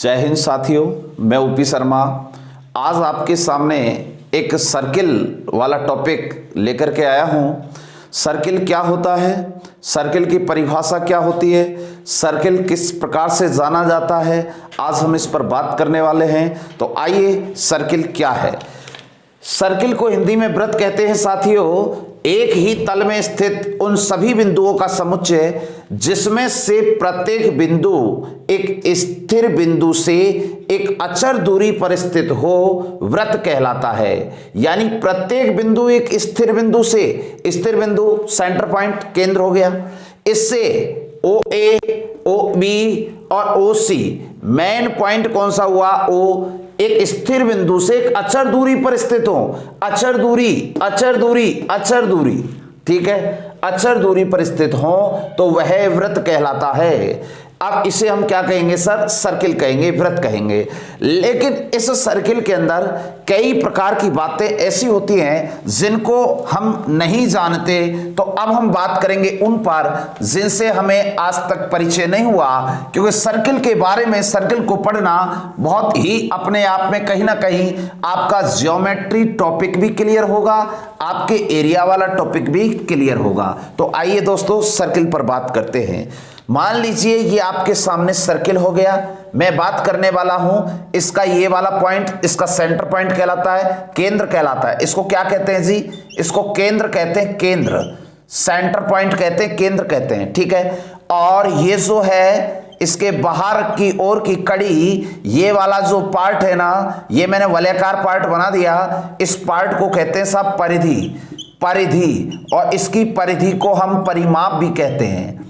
जय हिंद साथियों, मैं ओपी शर्मा आज आपके सामने एक सर्किल वाला टॉपिक लेकर के आया हूँ। सर्किल क्या होता है, सर्किल की परिभाषा क्या होती है, सर्किल किस प्रकार से जाना जाता है, आज हम इस पर बात करने वाले हैं। तो आइए, सर्किल क्या है। सर्किल को हिंदी में वृत्त कहते हैं साथियों। एक ही तल में स्थित उन सभी बिंदुओं का समुच्चय जिसमें से प्रत्येक बिंदु एक स्थिर बिंदु से एक अचर दूरी पर स्थित हो वृत्त कहलाता है। यानी प्रत्येक बिंदु एक स्थिर बिंदु से, स्थिर बिंदु सेंटर पॉइंट केंद्र हो गया, इससे ओ ए, ओ बी और ओ सी मेन पॉइंट कौन सा हुआ, ओ, एक स्थिर बिंदु से एक अचर दूरी पर स्थित हो। अचर दूरी, अचर दूरी, अचर दूरी, ठीक है, अचर दूरी पर स्थित हो तो वह वृत्त कहलाता है। अब इसे हम क्या कहेंगे सर, सर्किल कहेंगे, वृत्त कहेंगे। लेकिन इस सर्किल के अंदर कई प्रकार की बातें ऐसी होती हैं जिनको हम नहीं जानते। तो अब हम बात करेंगे उन पर जिनसे हमें आज तक परिचय नहीं हुआ, क्योंकि सर्किल के बारे में, सर्किल को पढ़ना बहुत ही अपने आप में कहीं ना कहीं आपका ज्योमेट्री टॉपिक भी क्लियर होगा, आपके एरिया वाला टॉपिक भी क्लियर होगा। तो आइए दोस्तों, सर्किल पर बात करते हैं। मान लीजिए ये आपके सामने सर्किल हो गया। मैं बात करने वाला हूं इसका ये वाला पॉइंट, इसका सेंटर पॉइंट कहलाता है, केंद्र कहलाता है। इसको क्या कहते हैं जी, इसको केंद्र कहते हैं, केंद्र, सेंटर पॉइंट कहते हैं, केंद्र कहते हैं, ठीक है। और ये जो है इसके बाहर की ओर की कड़ी, ये वाला जो पार्ट है ना, ये मैंने वलयाकार पार्ट बना दिया, इस पार्ट को कहते हैं साहब परिधि, परिधि। और इसकी परिधि को हम परिमाप भी कहते हैं।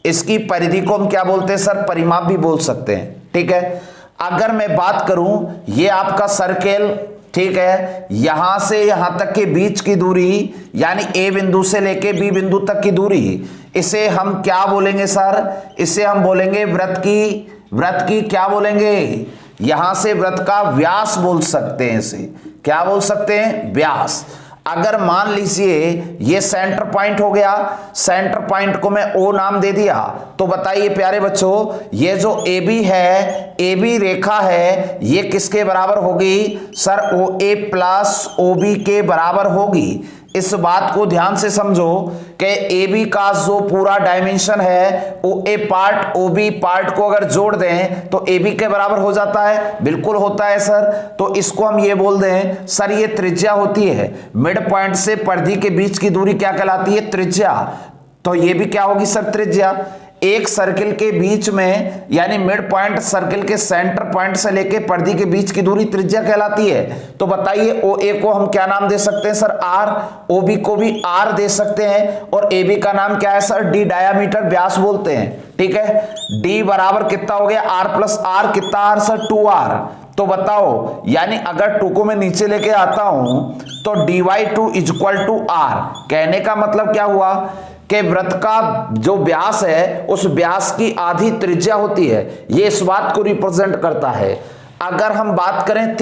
इसकी परिधि को हम क्या बोलते हैं सर, परिमाप भी बोल सकते हैं, ठीक है। अगर मैं बात करूं, ये आपका सर्किल, ठीक है, यहां से यहां तक के बीच की दूरी, यानी ए बिंदु से लेके बी बिंदु तक की दूरी, इसे हम क्या बोलेंगे सर, इसे हम बोलेंगे वृत्त की क्या बोलेंगे, यहां से वृत्त का व्यास बोल सकते हैं। इसे क्या बोल सकते हैं, व्यास। अगर मान लीजिए ये सेंटर पॉइंट हो गया, सेंटर पॉइंट को मैं ओ नाम दे दिया, तो बताइए प्यारे बच्चों, ये जो ए बी है, ए बी रेखा है, ये किसके बराबर होगी सर, ओ ए प्लस ओ बी के बराबर होगी। इस बात को ध्यान से समझो कि ए बी का जो पूरा डायमेंशन है, ओ ए पार्ट ओ बी पार्ट को अगर जोड़ दें तो ए बी के बराबर हो जाता है, बिल्कुल होता है सर। तो इसको हम ये बोल दें सर, ये त्रिज्या होती है, मिड पॉइंट से परिधि के बीच की दूरी क्या कहलाती है, त्रिज्या। तो ये भी क्या होगी सर, त्रिज्या। एक सर्किल के बीच में, यानी मिड पॉइंट सर्किल के सेंटर पॉइंट से लेके परिधि के बीच की दूरी त्रिज्या कहलाती है। तो बताइए ओ ए को हम क्या नाम दे सकते हैं सर, आर, ओ बी को भी आर दे सकते हैं, और ए बी का नाम क्या है सर, डी, डायामीटर, व्यास बोलते हैं, ठीक है। डी बराबर कितना हो गया, आर प्लस आर, कितना आर सर, 2r। तो बताओ, यानी अगर 2 को मैं नीचे लेके आता हूं तो dy2 इक्वल टू आर। कहने का मतलब क्या हुआ कि वृत्त का जो व्यास है उस व्यास की आधी त्रिज्या होती है, ये इस बात को रिप्रेजेंट करता है। अगर हम बात करें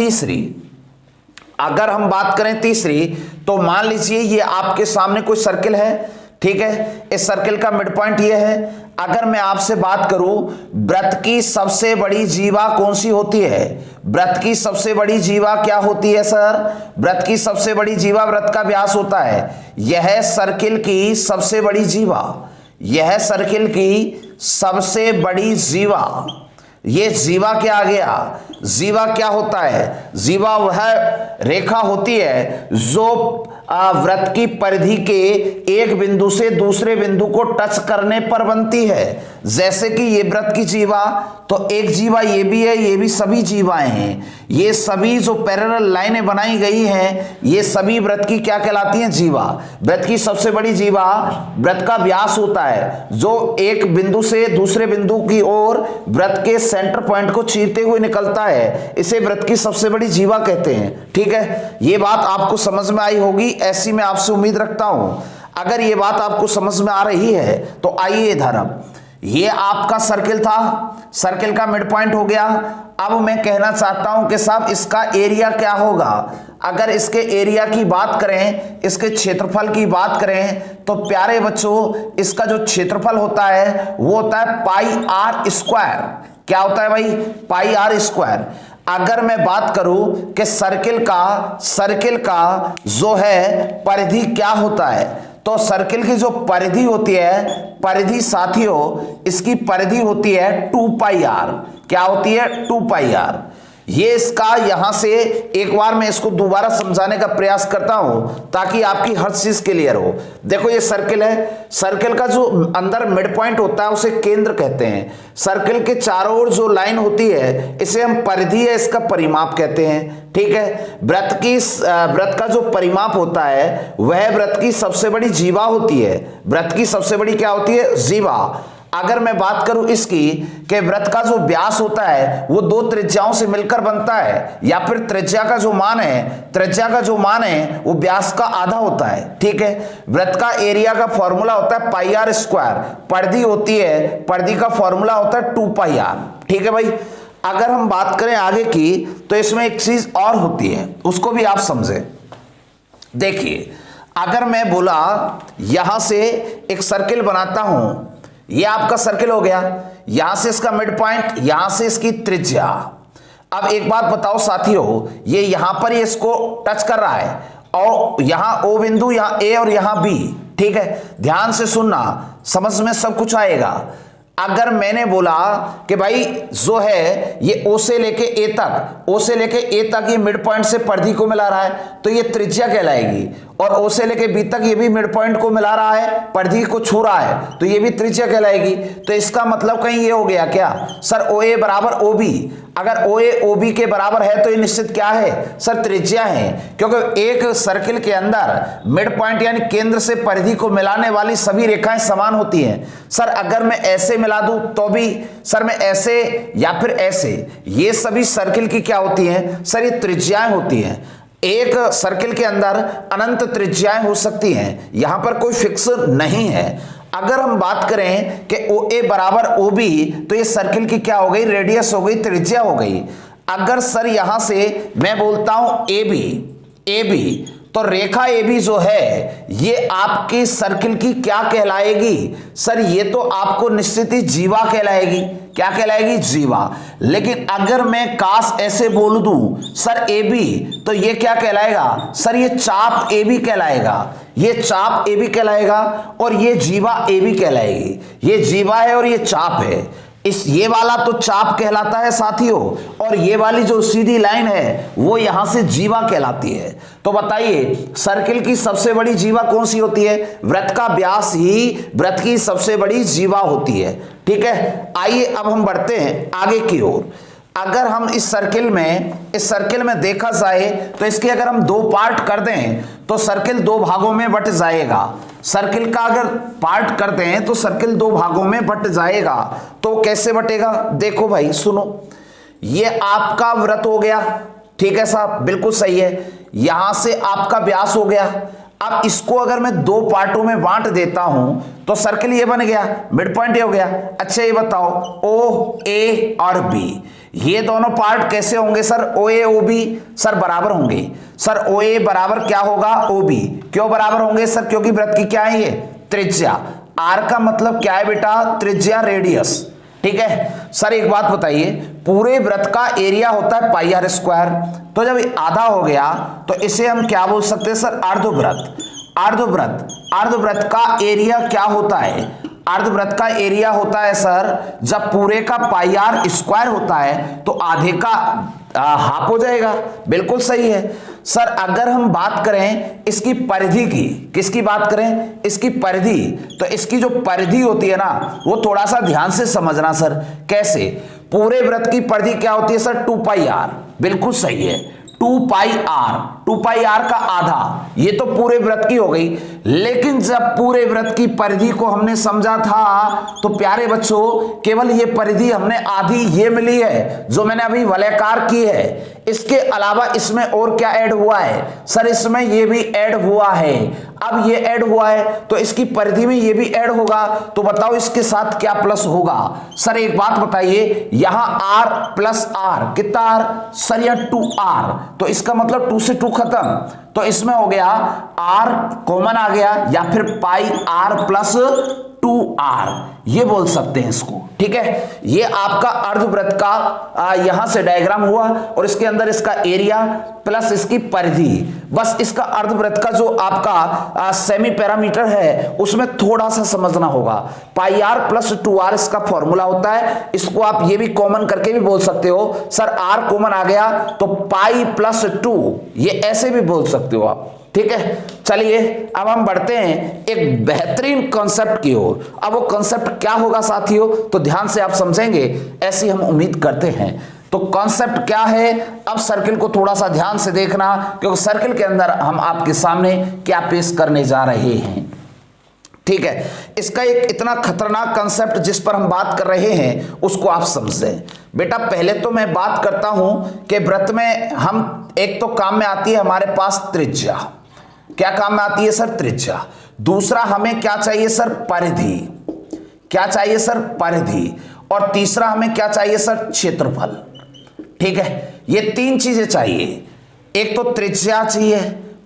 तीसरी, तो मान लीजिए ये आपके सामने कोई सर्किल है, ठीक है, इस सर्किल का मिड पॉइंट ये है। अगर मैं आपसे बात करूं वृत्त की सबसे बड़ी जीवा कौन सी होती है, वृत्त की सबसे बड़ी जीवा क्या होती है सर, वृत्त की सबसे बड़ी जीवा वृत्त का व्यास होता है। यह सर्किल की सबसे बड़ी जीवा, यह सर्किल की सबसे बड़ी जीवा, ये जीवा क्या आ गया, जीवा क्या होता है, जीवा वह रेखा होती है जो वृत्त की परिधि के एक बिंदु से दूसरे बिंदु को टच करने पर बनती है। जैसे कि ये वृत्त की जीवा, तो एक जीवा ये भी है, ये भी सभी जीवाएं हैं। ये सभी जो पैरेलल लाइनें बनाई गई हैं, ये सभी वृत्त की क्या कहलाती हैं, जीवा। वृत्त की सबसे बड़ी जीवा वृत्त का व्यास होता है, जो एक बिंदु से दूसरे बिंदु की ओर वृत्त के सेंटर पॉइंट को चीरते हुए निकलता है, इसे वृत्त की सबसे बड़ी जीवा कहते हैं, ठीक है। ये बात आपको समझ में आई होगी, ऐसी मैं आपसे उम्मीद रखता हूं। अगर ये बात आपको समझ में आ रही है तो आइए इधर। अब ये आपका सर्किल था, सर्किल का मिड पॉइंट हो गया। अब मैं कहना चाहता हूं कि साहब इसका एरिया क्या होगा। अगर इसके एरिया की बात करें, इसके क्षेत्रफल की बात करें, तो प्यारे बच्चों इसका जो क्षेत्रफल होता है वो होता है पाई आर स्क्वायर। क्या होता है भाई, पाई आर स्क्वायर। अगर मैं बात करूं कि सर्किल का जो है परिधि क्या होता है, तो सर्किल की जो परिधि होती है, परिधि साथियों इसकी परिधि होती है 2 पाई आर। क्या होती है, 2 पाई आर। ये इसका यहां से एक बार मैं इसको दोबारा समझाने का प्रयास करता हूं ताकि आपकी हर चीज क्लियर हो। देखो ये सर्किल है, सर्किल का जो अंदर मिड पॉइंट होता है उसे केंद्र कहते हैं। सर्किल के चारों ओर जो लाइन होती है इसे हम परिधि है, इसका परिमाप कहते हैं। ठीक है, वृत्त का जो परिमाप होता है वह वृत्त की सबसे बड़ी जीवा होती है। वृत्त की सबसे बड़ी क्या होती है, जीवा। अगर मैं बात करूं इसकी कि वृत्त का जो व्यास होता है वो दो त्रिज्याओं से मिलकर बनता है, या फिर त्रिज्या का जो मान है वो व्यास का आधा होता है। ठीक है, वृत्त का एरिया का फॉर्मूला होता है पाई आर स्क्वायर। परिधि होती है, परिधि का फॉर्मूला होता है 2 पाई आर। ठीक है भाई, अगर हम बात करें आगे की तो इसमें एक चीज और होती है, उसको भी आप समझें। देखिए, अगर मैं बोला यहां से एक सर्किल बनाता हूं, ये आपका सर्किल हो गया, यहां से इसका मिड पॉइंट, यहां से इसकी त्रिज्या। अब एक बात बताओ साथियों, ये यहां पर ही इसको टच कर रहा है और यहां ओ बिंदु, यहां ए और यहां बी। ठीक है, ध्यान से सुनना, समझ में सब कुछ आएगा। अगर मैंने बोला कि भाई जो है ये ओ से लेके ए तक ये मिड पॉइंट से परिधि को मिला रहा है तो ये त्रिज्या कहलाएगी, और ओ से लेके बी तक ये भी मिड पॉइंट को मिला रहा है, परिधि को छू रहा है तो ये भी त्रिज्या कहलाएगी। तो इसका मतलब कहीं ये हो गया क्या सर, ओ ए बराबर ओ बी। अगर ओ ए ओ बी के बराबर है तो ये निश्चित क्या है सर, त्रिज्या है, क्योंकि एक सर्किल के अंदर मिड पॉइंट यानी केंद्र से परिधि को मिलाने वाली सभी रेखाएं समान होती हैं। सर अगर मैं ऐसे मिला दूं तो भी, सर मैं ऐसे या फिर ऐसे, ये सभी सर्किल की क्या होती हैं सर, ये त्रिज्याएं होती हैं। एक सर्किल के अंदर अनंत त्रिज्याएं हो सकती हैं, यहां पर कोई फिक्स नहीं है। अगर हम बात करें कि ओ ए बराबर ओ बी तो ये सर्किल की क्या हो गई, रेडियस हो गई, त्रिज्या हो गई। अगर सर यहां से मैं बोलता हूं ए बी, तो रेखा ए बी जो है ये आपकी सर्किल की क्या कहलाएगी सर, ये तो आपको निश्चित ही जीवा कहलाएगी। क्या कहलाएगी, जीवा। लेकिन अगर मैं काश ऐसे बोल दूं सर ए बी, तो ये क्या कहलाएगा सर, ये चाप ए बी कहलाएगा, ये चाप ए बी कहलाएगा, और ये जीवा ए बी कहलाएगी। ये जीवा है और ये चाप है। ये वाला तो चाप कहलाता है साथियों, और ये वाली जो सीधी लाइन है वो यहां से जीवा कहलाती है। तो बताइए सर्किल की सबसे बड़ी जीवा कौन सी होती है, वृत्त का व्यास ही वृत्त की सबसे बड़ी जीवा होती है। ठीक है, आइए अब हम बढ़ते हैं आगे की ओर। अगर हम इस सर्किल में देखा जाए तो इसके अगर हम दो पार्ट कर दें तो सर्किल दो भागों में बट जाएगा। सर्किल का अगर पार्ट करते हैं तो सर्किल दो भागों में बट जाएगा। तो कैसे बटेगा, देखो भाई सुनो, ये आपका वृत्त हो गया, ठीक है साहब, बिल्कुल सही है। यहां से आपका व्यास हो गया। अब इसको अगर मैं दो पार्टों में बांट देता हूं तो सर्किल ये बन गया, मिड पॉइंट ये हो गया। अच्छा ये बताओ ओ ए और बी, ये दोनों पार्ट कैसे होंगे सर, ओ ए ओ बी सर बराबर होंगे। सर ओ ए बराबर क्या होगा, ओ बी। क्यों बराबर होंगे सर, क्योंकि वृत्त की क्या है ये, त्रिज्या। आर का मतलब क्या है बेटा, त्रिज्या, रेडियस। ठीक है सर, एक बात बताइए, पूरे वृत्त का एरिया होता है पाई आर स्क्वायर, तो जब आधा हो गया तो इसे हम क्या बोल सकते हैं सर, अर्धवृत्त। अर्धवृत्त का एरिया क्या होता है, अर्धवृत्त का एरिया होता है सर, जब पूरे का पाई आर स्क्वायर होता है तो आधे का हाफ हो जाएगा। बिल्कुल सही है सर। अगर हम बात करें इसकी परिधि की, किसकी बात करें, इसकी परिधि, तो इसकी जो परिधि होती है ना वो थोड़ा सा ध्यान से समझना सर। कैसे, पूरे वृत्त की परिधि क्या होती है सर, 2 पाई आर। बिल्कुल सही है, 2 पाई आर का आधा, ये तो पूरे वृत्त की हो गई। लेकिन जब पूरे वृत्त की परिधि को हमने समझा था तो प्यारे बच्चों केवल ये परिधि हमने आधी ये मिली है जो मैंने अभी वलयाकार की है। इसके अलावा इसमें और क्या ऐड हुआ है सर, इसमें ये भी ऐड हुआ है। अब ये ऐड हुआ है तो इसकी परिधि में ये भी ऐड होगा, तो बताओ इसके साथ क्या प्लस होगा सर। एक बात बताइए, यहां r प्लस आर कितना आर सर, यह 2r, तो इसका मतलब 2 से 2 खत्म, तो इसमें हो गया r कॉमन आ गया, या फिर पाई r प्लस 2r, ये बोल सकते हैं इसको। ठीक है, ये आपका अर्धवृत्त का यहां से डायग्राम हुआ और इसके अंदर इसका एरिया प्लस इसकी परिधि। बस इसका अर्धवृत्त का जो आपका सेमी पैरामीटर है उसमें थोड़ा सा समझना होगा। पाई आर प्लस 2r इसका फॉर्मूला होता है। इसको आप ये भी कॉमन करके भी बोल सकते हो, सर r कॉमन आ गया तो पाई प्लस 2, ये ऐसे भी बोल सकते हो आप। ठीक है, चलिए अब हम बढ़ते हैं एक बेहतरीन कॉन्सेप्ट की ओर। अब वो कॉन्सेप्ट क्या होगा साथियों, तो ध्यान से आप समझेंगे, ऐसी हम उम्मीद करते हैं। तो कॉन्सेप्ट क्या है, अब सर्किल को थोड़ा सा ध्यान से देखना, क्योंकि सर्किल के अंदर हम आपके सामने क्या पेश करने जा रहे हैं। ठीक है, इसका एक इतना खतरनाक कॉन्सेप्ट जिस पर हम बात कर रहे हैं उसको आप समझें। बेटा पहले तो मैं बात करता हूं कि वृत्त में हम एक तो काम में आती है हमारे पास त्रिज्या। क्या काम में आती है सर, त्रिज्या। दूसरा हमें क्या चाहिए सर, परिधि। क्या चाहिए सर, परिधि। और तीसरा हमें क्या चाहिए सर, क्षेत्रफल। ठीक है, ये तीन चीजें चाहिए। एक तो त्रिज्या चाहिए,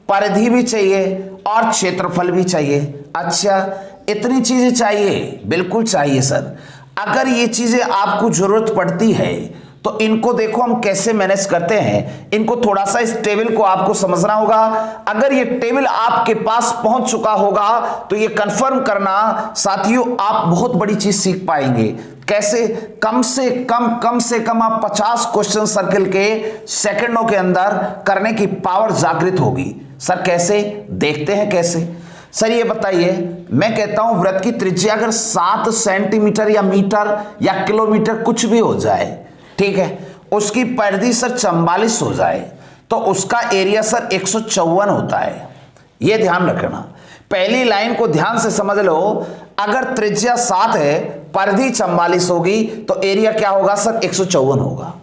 परिधि भी चाहिए और क्षेत्रफल भी चाहिए। अच्छा, इतनी चीजें चाहिए, बिल्कुल चाहिए सर। अगर ये चीजें आपको जरूरत पड़ती है तो इनको देखो हम कैसे मैनेज करते हैं। इनको थोड़ा सा इस टेबल को आपको समझना होगा। अगर ये टेबल आपके पास पहुंच चुका होगा तो ये कंफर्म करना साथियों आप बहुत बड़ी चीज सीख पाएंगे। कैसे, कम से कम आप 50 क्वेश्चन सर्किल के सेकंडों के अंदर करने की पावर जागृत होगी। सर कैसे, देखते हैं कैसे। सर ये बताइए, मैं कहता हूं वृत्त की त्रिज्या अगर 7 सेंटीमीटर या मीटर या किलोमीटर कुछ भी हो जाए, ठीक है, उसकी परिधि सर 44 हो जाए तो उसका एरिया सर 154 होता है। यह ध्यान रखना, पहली लाइन को ध्यान से समझ लो। अगर त्रिज्या 7 है, परिधि 44 होगी तो एरिया क्या होगा सर, 154 होगा।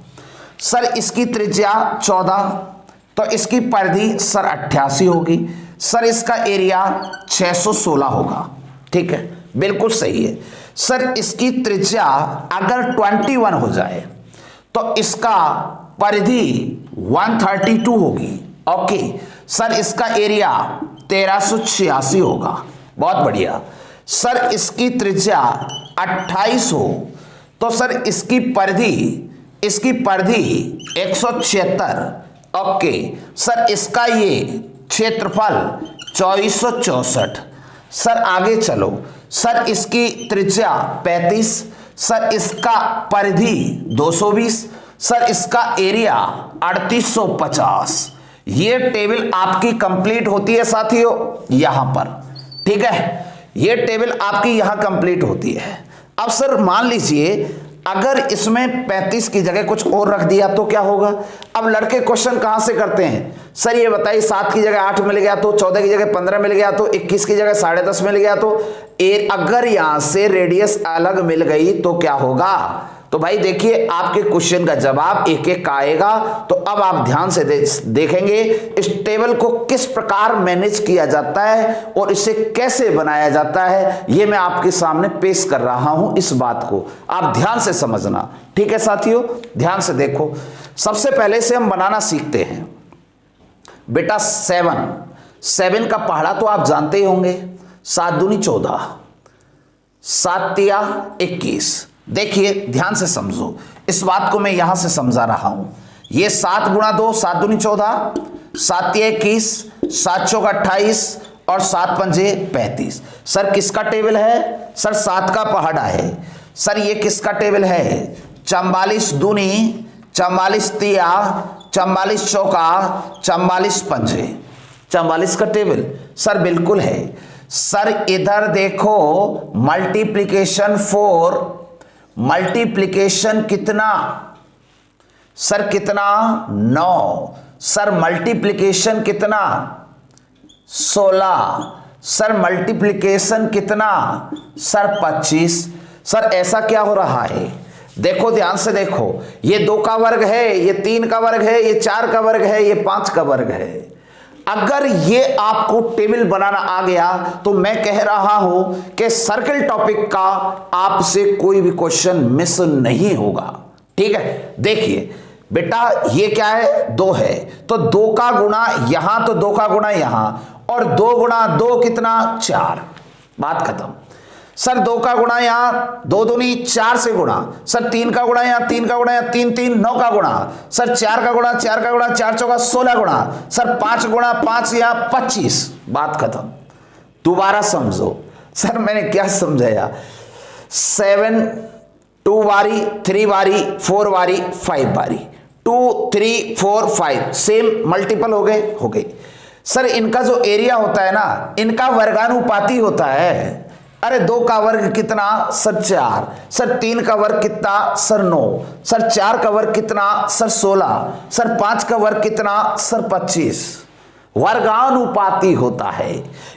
सर इसकी त्रिज्या 14 तो इसकी परिधि सर 88 होगी। सर इसका एरिया 616 होगा। ठीक है, बिल्कुल सही है। सर इसकी त्रिज्या अगर 21 हो जाए तो इसका परिधि 132 होगी। ओके, सर इसका एरिया 1386 होगा। बहुत बढ़िया। सर इसकी त्रिज्या 28 हो तो सर इसकी परिधि 176। ओके, सर इसका ये क्षेत्रफल 2464। सर आगे चलो, सर इसकी त्रिज्या 35, सर इसका परिधि 220, सर इसका एरिया 3850। ये टेबल आपकी कंप्लीट होती है साथियों यहां पर। ठीक है, ये टेबल आपकी यहां कंप्लीट होती है। अब सर मान लीजिए अगर इसमें 35 की जगह कुछ और रख दिया तो क्या होगा। अब लड़के क्वेश्चन कहां से करते हैं, सर ये बताइए 7 की जगह 8 मिल गया तो, 14 की जगह 15 मिल गया तो, 21 की जगह 10.5 मिल गया तो, अगर यहां से रेडियस अलग मिल गई तो क्या होगा। तो भाई देखिए आपके क्वेश्चन का जवाब एक एक आएगा। तो अब आप ध्यान से देखेंगे इस टेबल को किस प्रकार मैनेज किया जाता है और इसे कैसे बनाया जाता है, यह मैं आपके सामने पेश कर रहा हूं। इस बात को आप ध्यान से समझना। ठीक है साथियों, ध्यान से देखो। सबसे पहले से हम बनाना सीखते हैं बेटा 7 का पहाड़ा तो आप जानते ही होंगे। 7 दूनी 14, 7 तिया 21। देखिए ध्यान से समझो, इस बात को मैं यहां से समझा रहा हूं। ये 7 गुणा 2, 7 दूनी 14, 7 तिया 21, 7 चौक 28 और 7 पंजे 35। सर किसका टेबल है, सर 7 का पहाड़ा है। सर ये किसका टेबल है, 44 दूनी 44 तिया 44 चौका 44 पंजे, 44 का टेबल सर बिल्कुल है। सर इधर देखो मल्टीप्लिकेशन 4, मल्टीप्लिकेशन कितना सर, कितना 9। सर मल्टीप्लिकेशन कितना 16। सर मल्टीप्लिकेशन कितना सर 25। सर ऐसा क्या हो रहा है, देखो ध्यान से देखो, ये 2 का वर्ग है, ये 3 का वर्ग है, ये 4 का वर्ग है, ये 5 का वर्ग है। अगर ये आपको टेबल बनाना आ गया तो मैं कह रहा हूं कि सर्किल टॉपिक का आपसे कोई भी क्वेश्चन मिस नहीं होगा। ठीक है, देखिए बेटा ये क्या है, 2 है तो 2 का गुणा यहां तो 2 का गुणा यहां और 2 गुणा 2 कितना 4, बात खत्म। सर 2 का गुणा यहाँ 2 दूनी 4 से गुणा, सर 3 का गुणा यहाँ 3 का गुणा यहाँ 3 3 9 का गुणा, सर 4 का गुणा 4 का गुणा 4 चौका 16 गुणा, सर 5 गुणा 5 यहाँ 25। बात खत्म। दोबारा समझो। सर मैंने क्या समझाया? 7 2 बारी 3 बारी 4 बारी 5 बारी 2 3 4 5 सेम मल्टीपल हो गए। सर इनका जो एरिया होता है ना, इनका वर्गानुपाती होता है। अरे 2 का वर्ग कितना? सर 4। सर 3 का वर्ग कितना? सर 9। सर 4 का वर्ग कितना? सर 16। सर 5 का वर्ग कितना? सर 25। वर्गानुपाती होता है।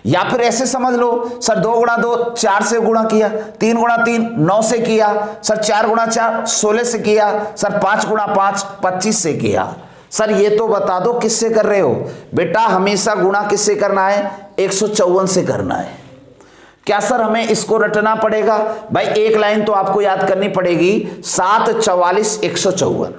या फिर ऐसे समझ लो, सर 2 गुणा 2 4 से गुणा किया, 3 गुणा 3 9 से किया, सर 4 गुणा 4 16 से किया, सर 5 गुणा 5 25 से किया। सर ये तो बता दो किससे कर रहे हो? बेटा हमेशा गुणा किससे करना है? 154 से करना है। क्या सर हमें इसको रटना पड़ेगा? भाई एक लाइन तो आपको याद करनी पड़ेगी, 7 44 154।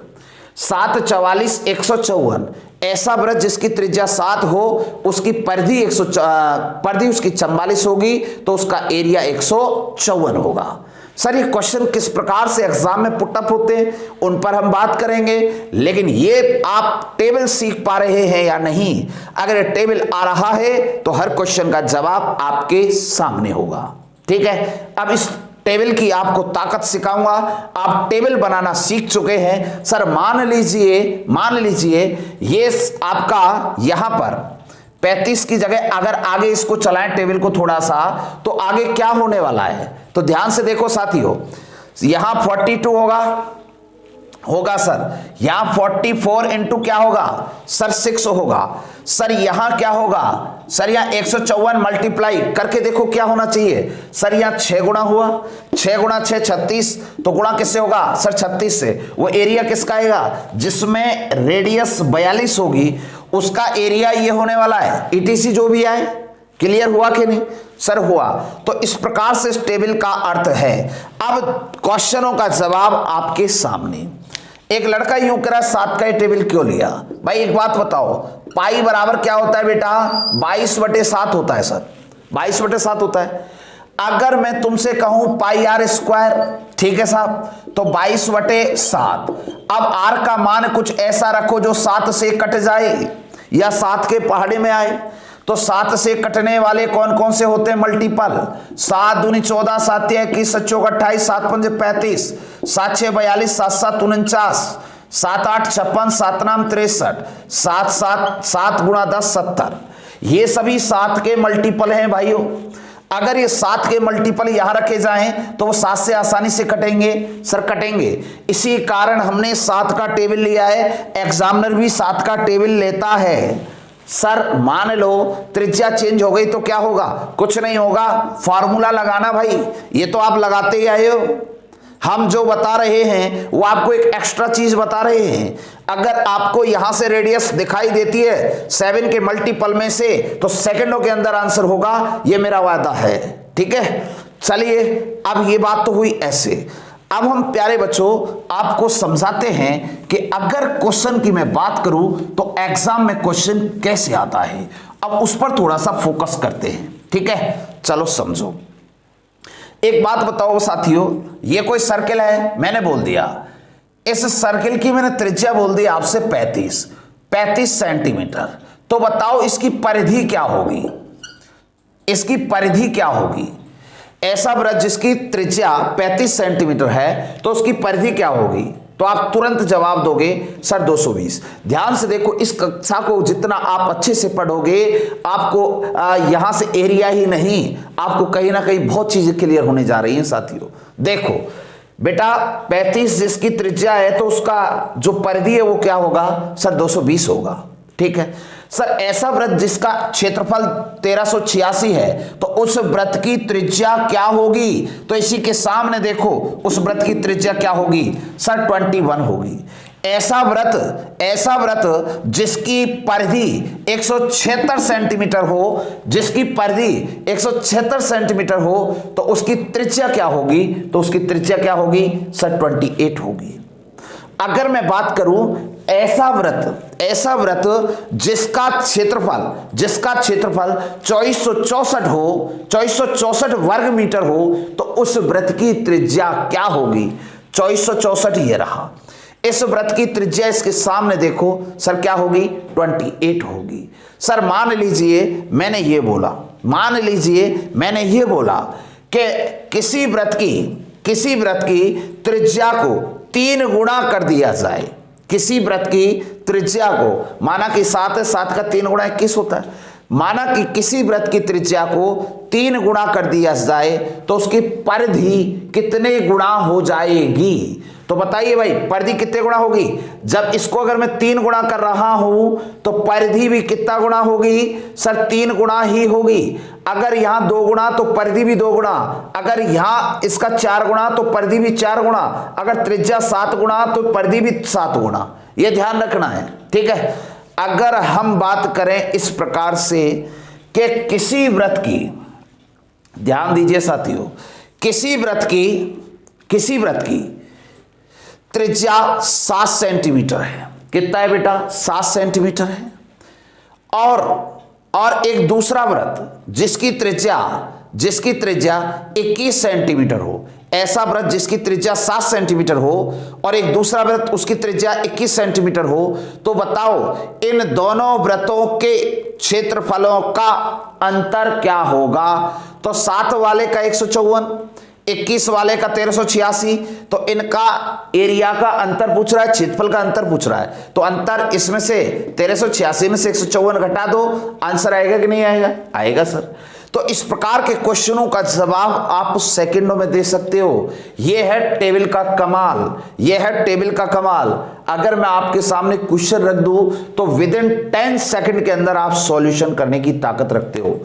7 44 154। ऐसा वृत्त जिसकी त्रिज्या 7 हो, उसकी परिधि परिधि उसकी 44 होगी, तो उसका एरिया 154 होगा। सर ये क्वेश्चन किस प्रकार से एग्जाम में पुटअप होते हैं उन पर हम बात करेंगे, लेकिन ये आप टेबल सीख पा रहे हैं या नहीं? अगर ये टेबल आ रहा है तो हर क्वेश्चन का जवाब आपके सामने होगा। ठीक है, अब इस टेबल की आपको ताकत सिखाऊंगा। आप टेबल बनाना सीख चुके हैं। सर मान लीजिए ये आपका यहां पर 35 की जगह अगर आगे इसको चलाएं टेबल को थोड़ा सा, तो आगे क्या होने वाला है? तो ध्यान से देखो साथियों, यहां 42 होगा सर, यहां 44 इंटू क्या होगा? सर 6 होगा। सर यहां क्या होगा? सर यहां 154 मल्टीप्लाई करके देखो क्या होना चाहिए? सर यहां 6 गुणा हुआ, 6 गुणा 6 36, तो गुणा किससे होगा? सर 36 से। वो एरिया किसका आएगा? जिसमें रेडियस 42 होगी उसका एरिया ये होने वाला है। ईटीसी जो भी आए, क्लियर हुआ कि नहीं? सर हुआ। तो इस प्रकार से इस टेबल का अर्थ है। अब क्वेश्चनों का जवाब आपके सामने। एक लड़का यूं करा 7 का ये टेबल क्यों लिया? भाई एक बात बताओ, पाई बराबर क्या होता है बेटा? 22/7 होता है सर, 22/7 होता है। अगर मैं तुमसे कहूं पाई आर स्क्वायर, ठीक है साहब, तो 22/7। अब आर का मान कुछ ऐसा रखो जो 7 से कट जाए या 7 के पहाड़े में आए। तो 7 से कटने वाले कौन कौन से होते हैं? मल्टीपल। 7 दूनी 14, 7 तिया 21, 7 चौक 28, 7 पंजे 35, 7 6 42, 7 7 49, 7 8 56, 7 9 63, 7 गुणा 10 70। ये सभी 7 के मल्टीपल हैं भाइयों। अगर ये 7 के मल्टीपल यहां रखे जाएं तो वो 7 से आसानी से कटेंगे। सर कटेंगे, इसी कारण हमने 7 का टेबल लिया है। एग्जामिनर भी 7 का टेबल लेता है। सर मान लो त्रिज्या चेंज हो गई तो क्या होगा? कुछ नहीं होगा, फार्मूला लगाना भाई, ये तो आप लगाते ही आए हो। हम जो बता रहे हैं वो आपको एक एक्स्ट्रा चीज बता रहे हैं। अगर आपको यहां से रेडियस दिखाई देती है 7 के मल्टीपल में से, तो सेकंडों के अंदर आंसर होगा, ये मेरा वादा है। ठीक है, चलिए अब ये बात तो हुई ऐसे। अब हम प्यारे बच्चों आपको समझाते हैं कि अगर क्वेश्चन की मैं बात करूं तो एग्जाम में क्वेश्चन कैसे आता है। अब उस पर थोड़ा सा फोकस करते हैं। ठीक है, चलो समझो। एक बात बताओ साथियों, ये कोई सर्किल है, मैंने बोल दिया इस सर्किल की मैंने त्रिज्या बोल दी आपसे 35 सेंटीमीटर। तो बताओ इसकी परिधि क्या होगी? इसकी परिधि क्या होगी? ऐसा वृत्त जिसकी त्रिज्या 35 सेंटीमीटर है तो उसकी परिधि क्या होगी? तो आप तुरंत जवाब दोगे सर 220। ध्यान से देखो, इस कक्षा को जितना आप अच्छे से पढ़ोगे आपको यहां से एरिया ही नहीं, आपको कहीं ना कहीं बहुत चीजें क्लियर होने जा रही हैं साथियों। देखो बेटा 35 जिसकी त्रिज्या है तो उसका जो परिधि है वो क्या होगा? सर 220 होगा। ठीक है सर, ऐसा वृत्त जिसका क्षेत्रफल 1386 है तो उस वृत्त की त्रिज्या क्या होगी? तो इसी के सामने देखो उस वृत्त की त्रिज्या क्या होगी? सर 21 होगी। ऐसा वृत्त जिसकी परिधि 176 सेंटीमीटर हो, जिसकी परिधि 176 सेंटीमीटर हो तो उसकी त्रिज्या क्या होगी? तो उसकी त्रिज्या क्या होगी? सर 28 होगी। अगर मैं बात करूं ऐसा व्रत जिसका क्षेत्रफल 2464 हो, 2464 वर्ग मीटर हो, तो उस व्रत की त्रिज्या क्या होगी? 2464 ये रहा। इस व्रत की त्रिज्या इसके सामने देखो सर क्या होगी? 28 होगी। सर मान लीजिए मैंने ये बोला कि किसी व्रत की त्रिज्या को 3 गुणा कर दिया जाए। किसी व्रत की त्रिज्या को, माना कि 7 है, 7 का 3 गुणा 21 होता है। माना कि किसी व्रत की त्रिज्या को 3 गुणा कर दिया जाए तो उसकी परिधि कितने गुणा हो जाएगी? तो बताइए भाई, परिधि कितने गुणा होगी? जब इसको अगर मैं 3 गुणा कर रहा हूं तो परिधि भी कितना गुणा होगी? सर 3 गुणा ही होगी। अगर यहां 2 गुणा तो परिधि भी 2 गुणा, अगर यहां इसका 4 गुणा तो परिधि भी 4 गुणा, अगर त्रिज्या 7 गुणा तो परिधि भी 7 गुणा। यह ध्यान रखना है, ठीक है। अगर हम बात करें इस प्रकार से कि किसी व्रत की, ध्यान दीजिए साथियों, किसी व्रत की त्रिज्या 7 सेंटीमीटर है। कितना है बेटा? 7 सेंटीमीटर है। और एक दूसरा व्रत जिसकी त्रिज्या 21 सेंटीमीटर हो, ऐसा व्रत जिसकी त्रिज्या 7 सेंटीमीटर हो और एक दूसरा व्रत उसकी त्रिज्या 21 सेंटीमीटर हो, तो बताओ इन दोनों व्रतों के क्षेत्रफलों का अंतर क्या होगा? तो 7 वाले का 154, 21 वाले का 1386, तो इनका एरिया का अंतर पूछ रहा है, क्षेत्रफल का अंतर पूछ रहा है। तो अंतर इसमें से 1386 में से 154 घटा दो, आंसर आएगा कि नहीं आएगा? आएगा सर। तो इस प्रकार के क्वेश्चनों का जवाब आप सेकंडों में दे सकते हो। यह है टेबल का कमाल। अगर मैं आपके सामने क्वेश्चन रख दूं तो विद इन 10 सेकंड के अंदर आप सॉल्यूशन करने की ताकत रखते हो।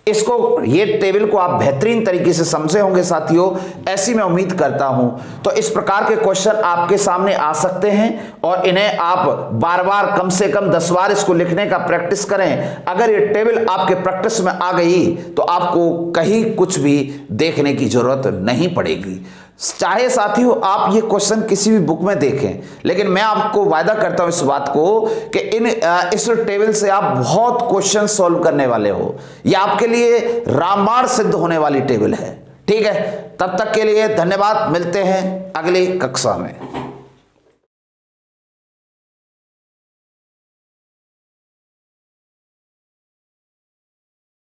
ये टेबल को आप बेहतरीन तरीके से समझे होंगे साथियों, ऐसी मैं उम्मीद करता हूं। तो इस प्रकार के क्वेश्चन आपके सामने आ सकते हैं और इन्हें आप बार बार कम से कम 10 बार इसको लिखने का प्रैक्टिस करें। अगर ये टेबल आपके प्रैक्टिस में आ गई तो आपको कहीं कुछ भी देखने की जरूरत नहीं पड़ेगी। चाहे साथियों आप ये क्वेश्चन किसी भी बुक में देखें, लेकिन मैं आपको वायदा करता हूं इस बात को कि इस टेबल से आप बहुत क्वेश्चन सॉल्व करने वाले हो। ये आपके लिए रामबाण सिद्ध होने वाली टेबल है, ठीक है। तब तक के लिए धन्यवाद, मिलते हैं अगली कक्षा में।